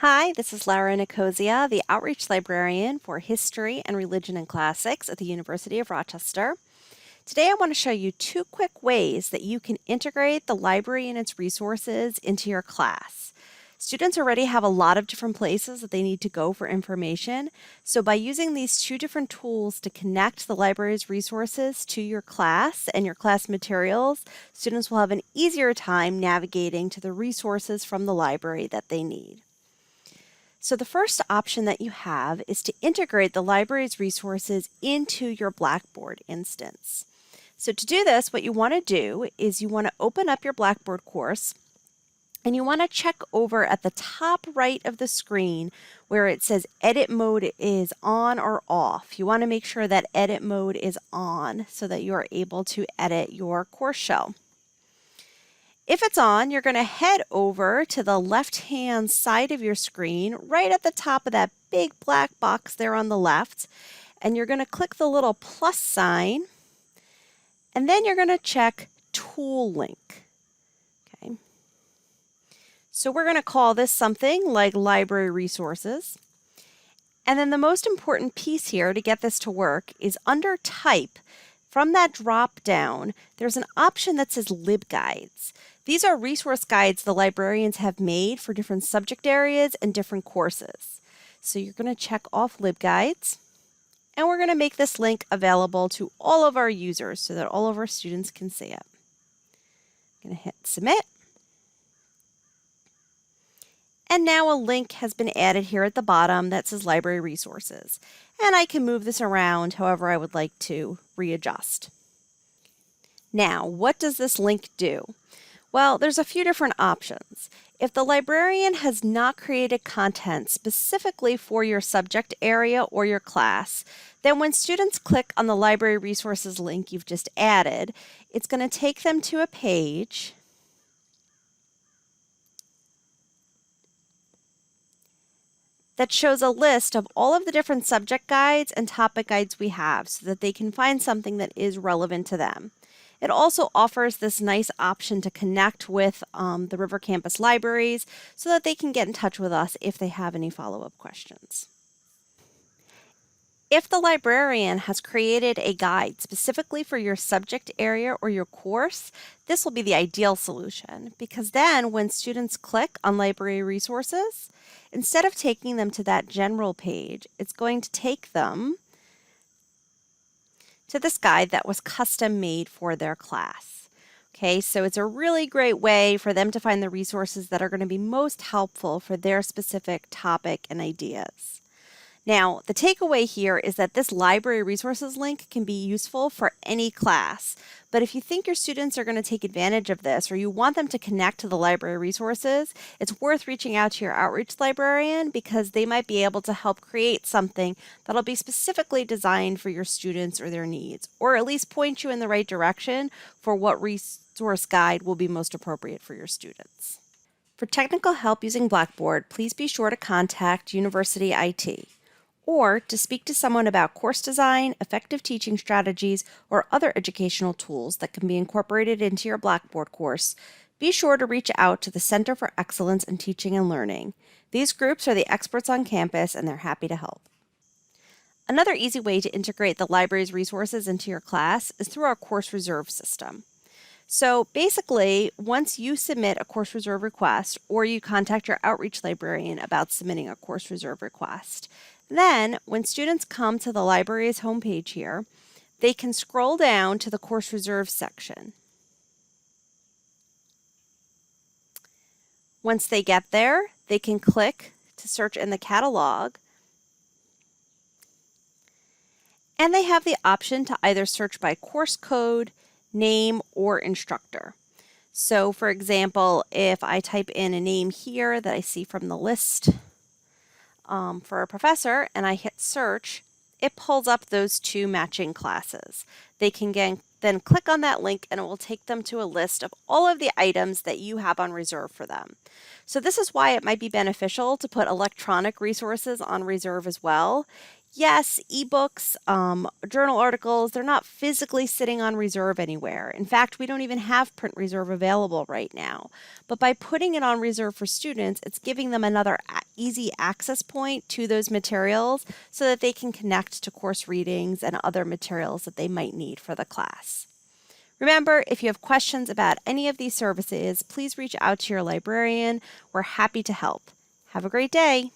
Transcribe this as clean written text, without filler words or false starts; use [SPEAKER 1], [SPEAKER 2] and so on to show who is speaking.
[SPEAKER 1] Hi, this is Laura Nicosia, the Outreach Librarian for History and Religion and Classics at the University of Rochester. Today I want to show you two quick ways that you can integrate the library and its resources into your class. Students already have a lot of different places that they need to go for information, so by using these two different tools to connect the library's resources to your class and your class materials, students will have an easier time navigating to the resources from the library that they need. So the first option that you have is to integrate the library's resources into your Blackboard instance. So to do this, what you want to do is you want to open up your Blackboard course and you want to check over at the top right of the screen where it says edit mode is on or off. You want to make sure that edit mode is on so that you are able to edit your course shell. If it's on, you're going to head over to the left-hand side of your screen, right at the top of that big black box there on the left, and you're going to click the little plus sign, and then you're going to check Tool Link. Okay. So we're going to call this something like Library Resources. And then the most important piece here to get this to work is under Type. From that drop down, there's an option that says LibGuides. These are resource guides the librarians have made for different subject areas and different courses. So you're going to check off LibGuides, and we're going to make this link available to all of our users so that all of our students can see it. I'm going to hit Submit. And now a link has been added here at the bottom that says Library Resources. And I can move this around however I would like to readjust. Now, what does this link do? Well, there's a few different options. If the librarian has not created content specifically for your subject area or your class, then when students click on the Library Resources link you've just added, it's going to take them to a page that shows a list of all of the different subject guides and topic guides we have so that they can find something that is relevant to them. It also offers this nice option to connect with the River Campus libraries so that they can get in touch with us if they have any follow-up questions. If the librarian has created a guide specifically for your subject area or your course, this will be the ideal solution because then when students click on library resources, instead of taking them to that general page, it's going to take them to this guide that was custom made for their class. Okay, so it's a really great way for them to find the resources that are going to be most helpful for their specific topic and ideas. Now, the takeaway here is that this library resources link can be useful for any class, but if you think your students are going to take advantage of this or you want them to connect to the library resources, it's worth reaching out to your outreach librarian because they might be able to help create something that'll be specifically designed for your students or their needs, or at least point you in the right direction for what resource guide will be most appropriate for your students. For technical help using Blackboard, please be sure to contact University IT. Or to speak to someone about course design, effective teaching strategies, or other educational tools that can be incorporated into your Blackboard course, be sure to reach out to the Center for Excellence in Teaching and Learning. These groups are the experts on campus and they're happy to help. Another easy way to integrate the library's resources into your class is through our course reserve system. So basically, once you submit a course reserve request or you contact your outreach librarian about submitting a course reserve request, then when students come to the library's homepage here, they can scroll down to the course reserve section. Once they get there, they can click to search in the catalog, and they have the option to either search by course code, name, or instructor. So for example, if I type in a name here that I see from the list for a professor and I hit search, it pulls up those two matching classes. They can then click on that link and it will take them to a list of all of the items that you have on reserve for them. So this is why it might be beneficial to put electronic resources on reserve as well. Yes, ebooks, journal articles, they're not physically sitting on reserve anywhere. In fact, we don't even have print reserve available right now. But by putting it on reserve for students, it's giving them another easy access point to those materials so that they can connect to course readings and other materials that they might need for the class. Remember, if you have questions about any of these services, please reach out to your librarian. We're happy to help. Have a great day.